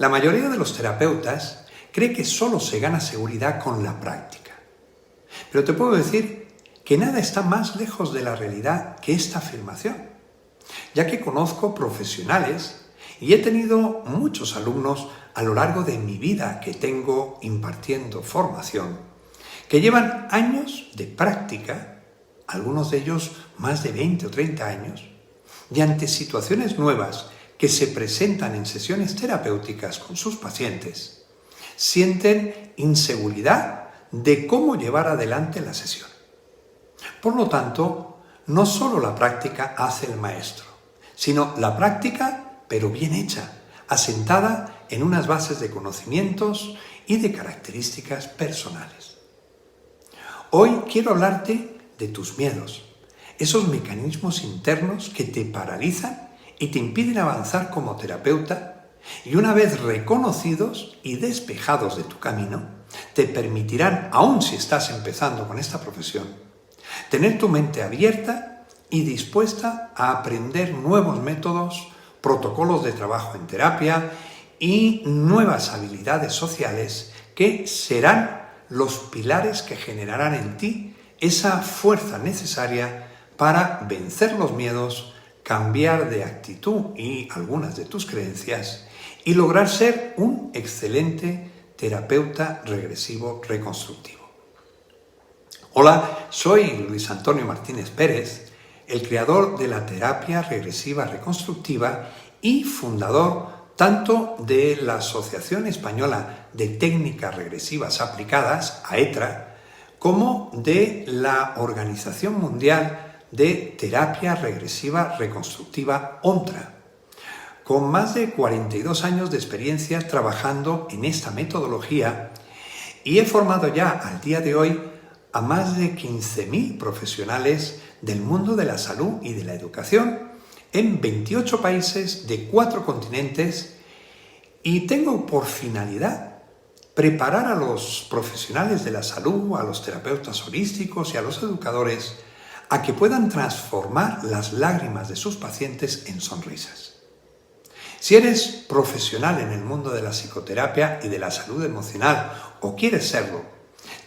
La mayoría de los terapeutas cree que solo se gana seguridad con la práctica. Pero te puedo decir que nada está más lejos de la realidad que esta afirmación, ya que conozco profesionales y he tenido muchos alumnos a lo largo de mi vida que tengo impartiendo formación, que llevan años de práctica, algunos de ellos más de 20 o 30 años, y ante situaciones nuevas que se presentan en sesiones terapéuticas con sus pacientes, sienten inseguridad de cómo llevar adelante la sesión. Por lo tanto, no solo la práctica hace el maestro, sino la práctica, pero bien hecha, asentada en unas bases de conocimientos y de características personales. Hoy quiero hablarte de tus miedos, esos mecanismos internos que te paralizan y te impiden avanzar como terapeuta, y una vez reconocidos y despejados de tu camino, te permitirán, aun si estás empezando con esta profesión, tener tu mente abierta y dispuesta a aprender nuevos métodos, protocolos de trabajo en terapia y nuevas habilidades sociales que serán los pilares que generarán en ti esa fuerza necesaria para vencer los miedos, cambiar de actitud y algunas de tus creencias y lograr ser un excelente terapeuta regresivo reconstructivo. Hola, soy Luis Antonio Martínez Pérez, el creador de la terapia regresiva reconstructiva y fundador tanto de la Asociación Española de Técnicas Regresivas Aplicadas, AETRA, como de la Organización Mundial de Terapia Regresiva Reconstructiva, ONTRA, con más de 42 años de experiencia trabajando en esta metodología, y he formado ya al día de hoy a más de 15.000 profesionales del mundo de la salud y de la educación en 28 países de 4 continentes, y tengo por finalidad preparar a los profesionales de la salud, a los terapeutas holísticos y a los educadores a que puedan transformar las lágrimas de sus pacientes en sonrisas. Si eres profesional en el mundo de la psicoterapia y de la salud emocional o quieres serlo,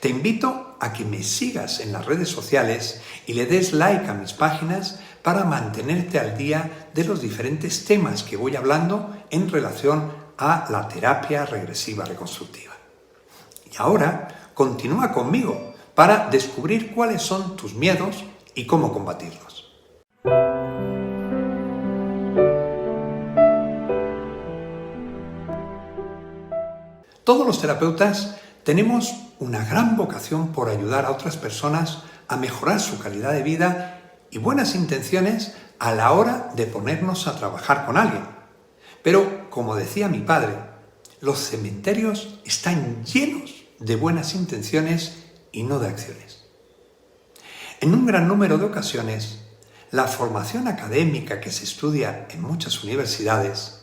te invito a que me sigas en las redes sociales y le des like a mis páginas para mantenerte al día de los diferentes temas que voy hablando en relación a la terapia regresiva reconstructiva. Y ahora continúa conmigo para descubrir cuáles son tus miedos y cómo combatirlos. Todos los terapeutas tenemos una gran vocación por ayudar a otras personas a mejorar su calidad de vida y buenas intenciones a la hora de ponernos a trabajar con alguien. Pero, como decía mi padre, los cementerios están llenos de buenas intenciones y no de acciones. En un gran número de ocasiones, la formación académica que se estudia en muchas universidades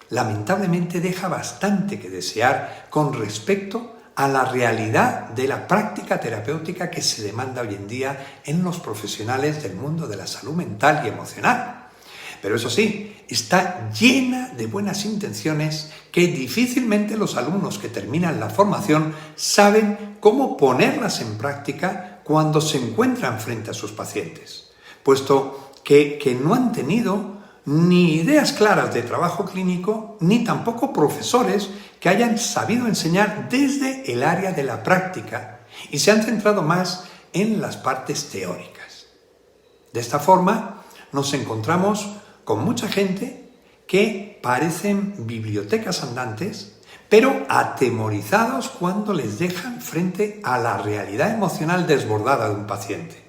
lamentablemente deja bastante que desear con respecto a la realidad de la práctica terapéutica que se demanda hoy en día en los profesionales del mundo de la salud mental y emocional. Pero eso sí, está llena de buenas intenciones que difícilmente los alumnos que terminan la formación saben cómo ponerlas en práctica cuando se encuentran frente a sus pacientes, puesto que no han tenido ni ideas claras de trabajo clínico, ni tampoco profesores que hayan sabido enseñar desde el área de la práctica y se han centrado más en las partes teóricas. De esta forma, nos encontramos con mucha gente que parecen bibliotecas andantes, pero atemorizados cuando les dejan frente a la realidad emocional desbordada de un paciente.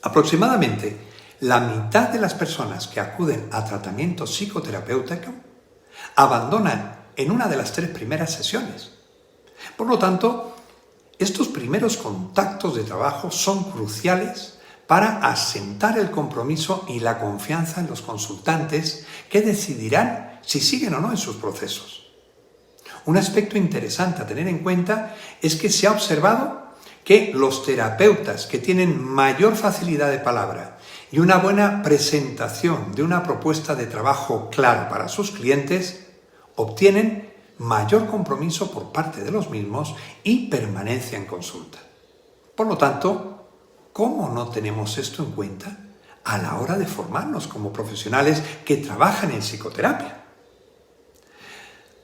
Aproximadamente la mitad de las personas que acuden a tratamiento psicoterapéutico abandonan en una de las 3 primeras sesiones. Por lo tanto, estos primeros contactos de trabajo son cruciales para asentar el compromiso y la confianza en los consultantes que decidirán si siguen o no en sus procesos. Un aspecto interesante a tener en cuenta es que se ha observado que los terapeutas que tienen mayor facilidad de palabra y una buena presentación de una propuesta de trabajo clara para sus clientes obtienen mayor compromiso por parte de los mismos y permanencia en consulta. Por lo tanto, ¿cómo no tenemos esto en cuenta a la hora de formarnos como profesionales que trabajan en psicoterapia?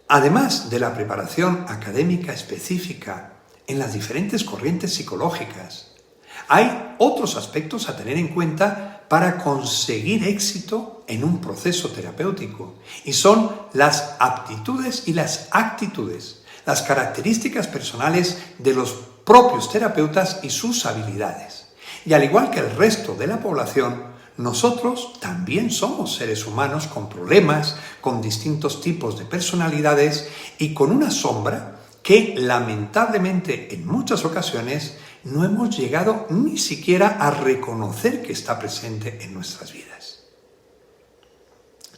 Además de la preparación académica específica en las diferentes corrientes psicológicas, hay otros aspectos a tener en cuenta para conseguir éxito en un proceso terapéutico, y son las aptitudes y las actitudes, las características personales de los propios terapeutas y sus habilidades. Y al igual que el resto de la población, nosotros también somos seres humanos con problemas, con distintos tipos de personalidades y con una sombra que lamentablemente en muchas ocasiones no hemos llegado ni siquiera a reconocer que está presente en nuestras vidas.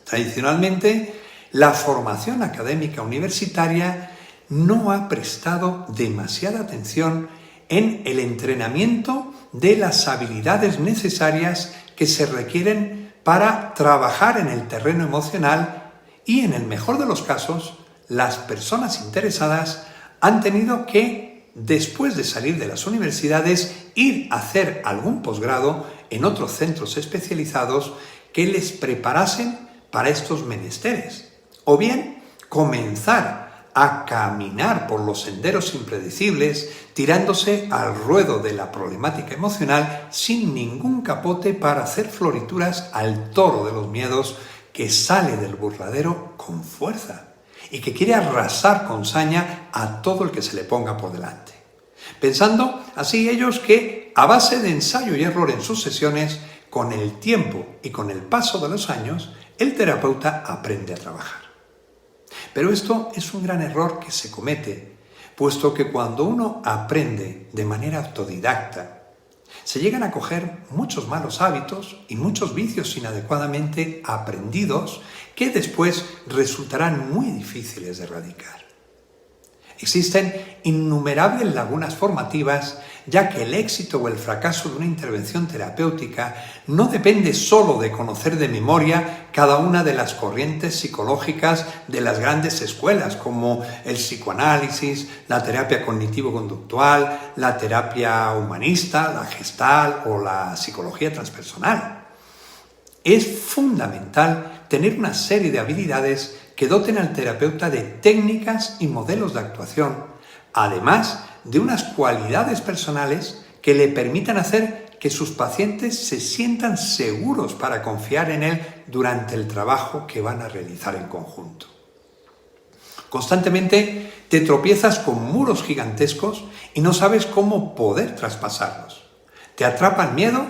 Tradicionalmente, la formación académica universitaria no ha prestado demasiada atención en el entrenamiento de las habilidades necesarias que se requieren para trabajar en el terreno emocional, y en el mejor de los casos, las personas interesadas han tenido que, después de salir de las universidades, ir a hacer algún posgrado en otros centros especializados que les preparasen para estos menesteres, o bien comenzar a caminar por los senderos impredecibles, tirándose al ruedo de la problemática emocional sin ningún capote para hacer florituras al toro de los miedos que sale del burladero con fuerza y que quiere arrasar con saña a todo el que se le ponga por delante. Pensando así ellos que, a base de ensayo y error en sus sesiones, con el tiempo y con el paso de los años, el terapeuta aprende a trabajar. Pero esto es un gran error que se comete, puesto que cuando uno aprende de manera autodidacta, se llegan a coger muchos malos hábitos y muchos vicios inadecuadamente aprendidos que después resultarán muy difíciles de erradicar. Existen innumerables lagunas formativas, ya que el éxito o el fracaso de una intervención terapéutica no depende solo de conocer de memoria cada una de las corrientes psicológicas de las grandes escuelas, como el psicoanálisis, la terapia cognitivo-conductual, la terapia humanista, la gestal o la psicología transpersonal. Es fundamental tener una serie de habilidades que doten al terapeuta de técnicas y modelos de actuación, además de unas cualidades personales que le permitan hacer que sus pacientes se sientan seguros para confiar en él durante el trabajo que van a realizar en conjunto. Constantemente te tropiezas con muros gigantescos y no sabes cómo poder traspasarlos. Te atrapa el miedo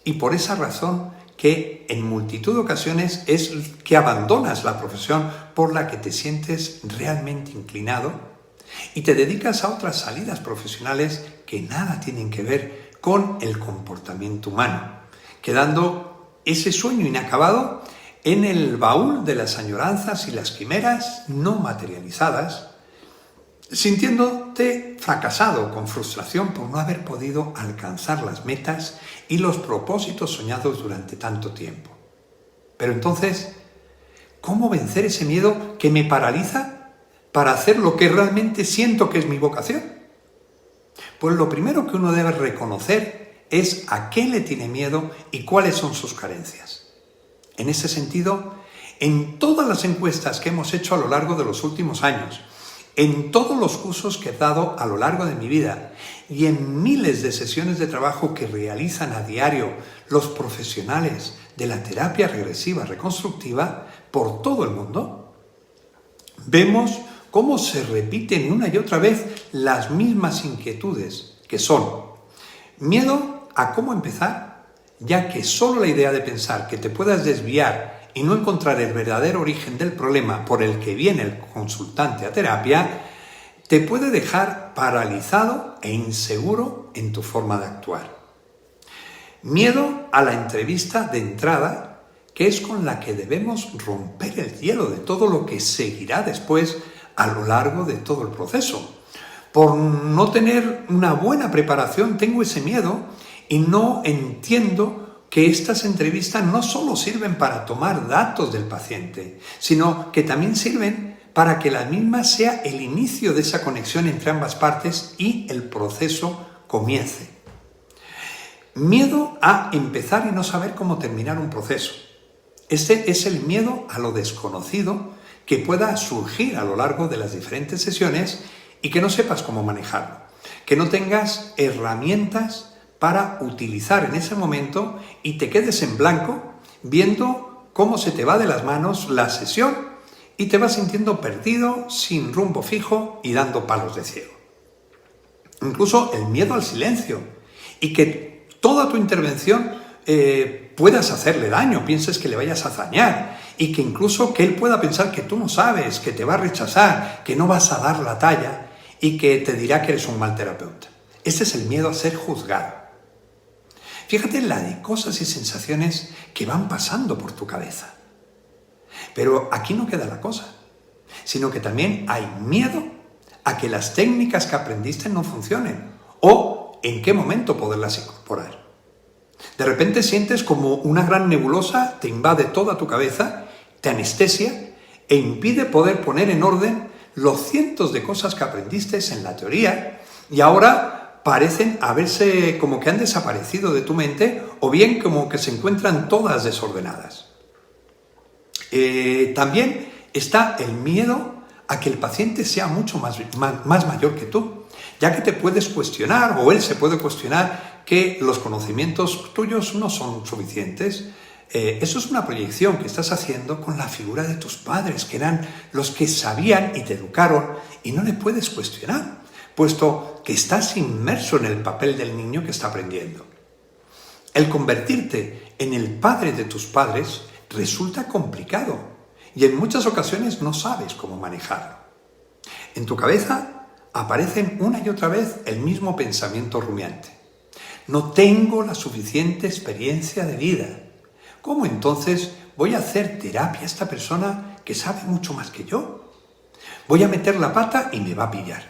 y por esa razón que en multitud de ocasiones es que abandonas la profesión por la que te sientes realmente inclinado y te dedicas a otras salidas profesionales que nada tienen que ver con el comportamiento humano, quedando ese sueño inacabado en el baúl de las añoranzas y las quimeras no materializadas, sintiéndote fracasado, con frustración por no haber podido alcanzar las metas y los propósitos soñados durante tanto tiempo. Pero entonces, ¿cómo vencer ese miedo que me paraliza para hacer lo que realmente siento que es mi vocación? Pues lo primero que uno debe reconocer es a qué le tiene miedo y cuáles son sus carencias. En ese sentido, en todas las encuestas que hemos hecho a lo largo de los últimos años, en todos los cursos que he dado a lo largo de mi vida y en miles de sesiones de trabajo que realizan a diario los profesionales de la terapia regresiva reconstructiva por todo el mundo, vemos cómo se repiten una y otra vez las mismas inquietudes, que son miedo a cómo empezar, ya que solo la idea de pensar que te puedas desviar y no encontrar el verdadero origen del problema por el que viene el consultante a terapia, te puede dejar paralizado e inseguro en tu forma de actuar. Miedo a la entrevista de entrada, que es con la que debemos romper el hielo de todo lo que seguirá después a lo largo de todo el proceso. Por no tener una buena preparación tengo ese miedo y no entiendo que estas entrevistas no solo sirven para tomar datos del paciente, sino que también sirven para que la misma sea el inicio de esa conexión entre ambas partes y el proceso comience. Miedo a empezar y no saber cómo terminar un proceso. Este es el miedo a lo desconocido que pueda surgir a lo largo de las diferentes sesiones y que no sepas cómo manejarlo, que no tengas herramientas para utilizar en ese momento y te quedes en blanco viendo cómo se te va de las manos la sesión y te vas sintiendo perdido, sin rumbo fijo y dando palos de ciego. Incluso el miedo al silencio y que toda tu intervención puedas hacerle daño, pienses que le vayas a dañar y que incluso que él pueda pensar que tú no sabes, que te va a rechazar, que no vas a dar la talla y que te dirá que eres un mal terapeuta. Ese es el miedo a ser juzgado. Fíjate en la de cosas y sensaciones que van pasando por tu cabeza. Pero aquí no queda la cosa, sino que también hay miedo a que las técnicas que aprendiste no funcionen o en qué momento poderlas incorporar. De repente sientes como una gran nebulosa te invade toda tu cabeza, te anestesia e impide poder poner en orden los cientos de cosas que aprendiste en la teoría y ahora parecen haberse como que han desaparecido de tu mente o bien como que se encuentran todas desordenadas. También está el miedo a que el paciente sea mucho más mayor que tú, ya que te puedes cuestionar o él se puede cuestionar que los conocimientos tuyos no son suficientes. Eso es una proyección que estás haciendo con la figura de tus padres, que eran los que sabían y te educaron y no le puedes cuestionar, puesto que estás inmerso en el papel del niño que está aprendiendo. El convertirte en el padre de tus padres resulta complicado y en muchas ocasiones no sabes cómo manejarlo. En tu cabeza aparecen una y otra vez el mismo pensamiento rumiante. No tengo la suficiente experiencia de vida. ¿Cómo entonces voy a hacer terapia a esta persona que sabe mucho más que yo? Voy a meter la pata y me va a pillar.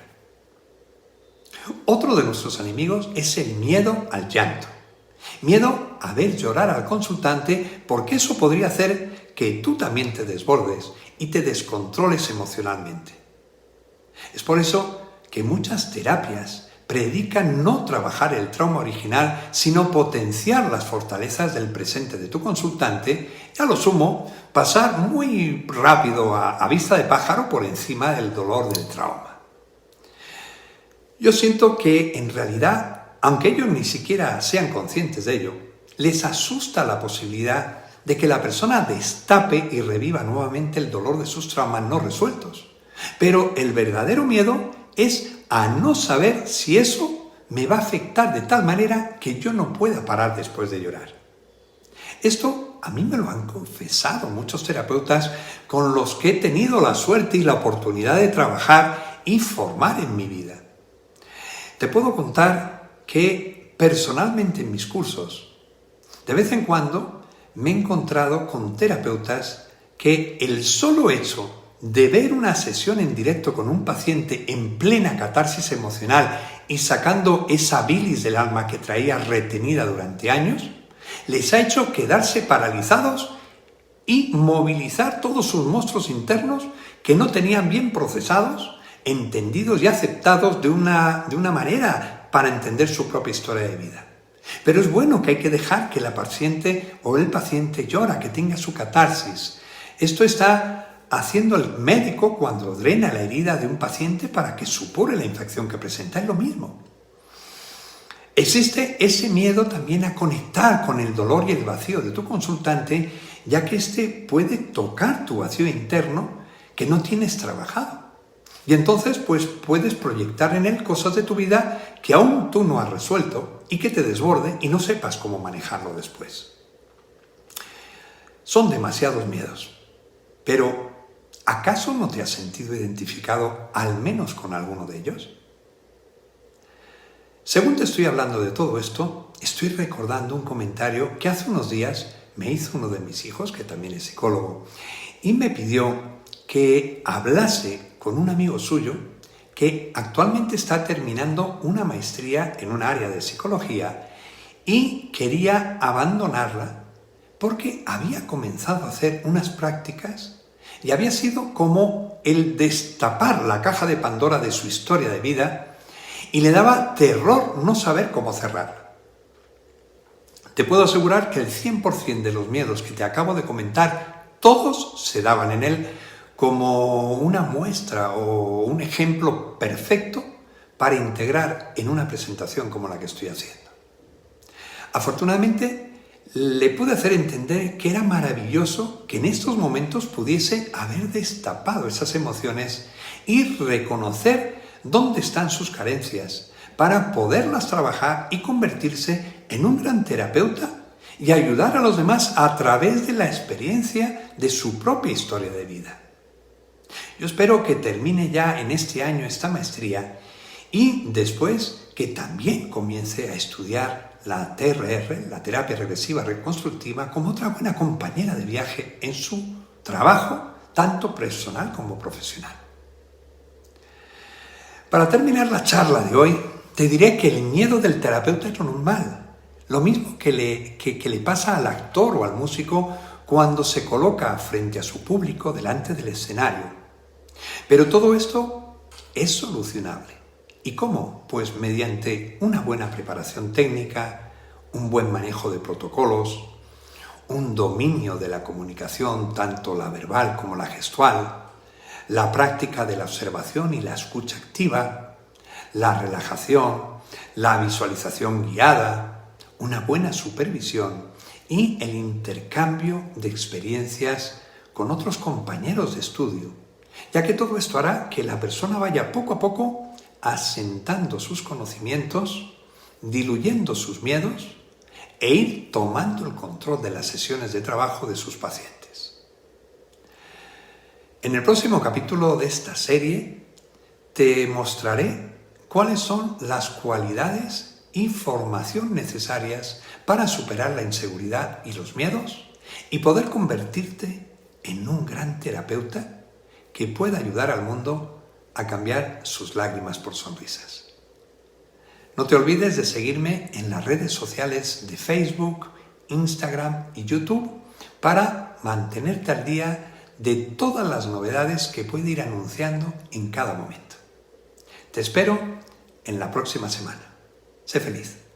Otro de nuestros enemigos es el miedo al llanto. Miedo a ver llorar al consultante porque eso podría hacer que tú también te desbordes y te descontroles emocionalmente. Es por eso que muchas terapias predican no trabajar el trauma original, sino potenciar las fortalezas del presente de tu consultante y a lo sumo pasar muy rápido a vista de pájaro por encima del dolor del trauma. Yo siento que en realidad, aunque ellos ni siquiera sean conscientes de ello, les asusta la posibilidad de que la persona destape y reviva nuevamente el dolor de sus traumas no resueltos. Pero el verdadero miedo es a no saber si eso me va a afectar de tal manera que yo no pueda parar después de llorar. Esto a mí me lo han confesado muchos terapeutas con los que he tenido la suerte y la oportunidad de trabajar y formar en mi vida. Te puedo contar que personalmente en mis cursos, de vez en cuando me he encontrado con terapeutas que el solo hecho de ver una sesión en directo con un paciente en plena catarsis emocional y sacando esa bilis del alma que traía retenida durante años, les ha hecho quedarse paralizados y movilizar todos sus monstruos internos que no tenían bien procesados, entendidos y aceptados de una manera para entender su propia historia de vida. Pero es bueno que hay que dejar que la paciente o el paciente llora, que tenga su catarsis. Esto está haciendo el médico cuando drena la herida de un paciente para que supure la infección que presenta. Es lo mismo. Existe ese miedo también a conectar con el dolor y el vacío de tu consultante, ya que éste puede tocar tu vacío interno que no tienes trabajado. Y entonces pues puedes proyectar en él cosas de tu vida que aún tú no has resuelto y que te desborde y no sepas cómo manejarlo después. Son demasiados miedos, pero ¿acaso no te has sentido identificado al menos con alguno de ellos? Según te estoy hablando de todo esto, estoy recordando un comentario que hace unos días me hizo uno de mis hijos, que también es psicólogo, y me pidió que hablase con un amigo suyo que actualmente está terminando una maestría en un área de psicología y quería abandonarla porque había comenzado a hacer unas prácticas y había sido como el destapar la caja de Pandora de su historia de vida y le daba terror no saber cómo cerrarla. Te puedo asegurar que el 100% de los miedos que te acabo de comentar, todos se daban en él como una muestra o un ejemplo perfecto para integrar en una presentación como la que estoy haciendo. Afortunadamente, le pude hacer entender que era maravilloso que en estos momentos pudiese haber destapado esas emociones y reconocer dónde están sus carencias para poderlas trabajar y convertirse en un gran terapeuta y ayudar a los demás a través de la experiencia de su propia historia de vida. Yo espero que termine ya en este año esta maestría y después que también comience a estudiar la TRR, la terapia regresiva reconstructiva, como otra buena compañera de viaje en su trabajo, tanto personal como profesional. Para terminar la charla de hoy, te diré que el miedo del terapeuta es normal, lo mismo que le pasa al actor o al músico cuando se coloca frente a su público delante del escenario. Pero todo esto es solucionable. ¿Y cómo? Pues mediante una buena preparación técnica, un buen manejo de protocolos, un dominio de la comunicación, tanto la verbal como la gestual, la práctica de la observación y la escucha activa, la relajación, la visualización guiada, una buena supervisión y el intercambio de experiencias con otros compañeros de estudio, ya que todo esto hará que la persona vaya poco a poco asentando sus conocimientos, diluyendo sus miedos e ir tomando el control de las sesiones de trabajo de sus pacientes. En el próximo capítulo de esta serie te mostraré cuáles son las cualidades y formación necesarias para superar la inseguridad y los miedos y poder convertirte en un gran terapeuta que pueda ayudar al mundo a cambiar sus lágrimas por sonrisas. No te olvides de seguirme en las redes sociales de Facebook, Instagram y YouTube para mantenerte al día de todas las novedades que puedo ir anunciando en cada momento. Te espero en la próxima semana. Sé feliz.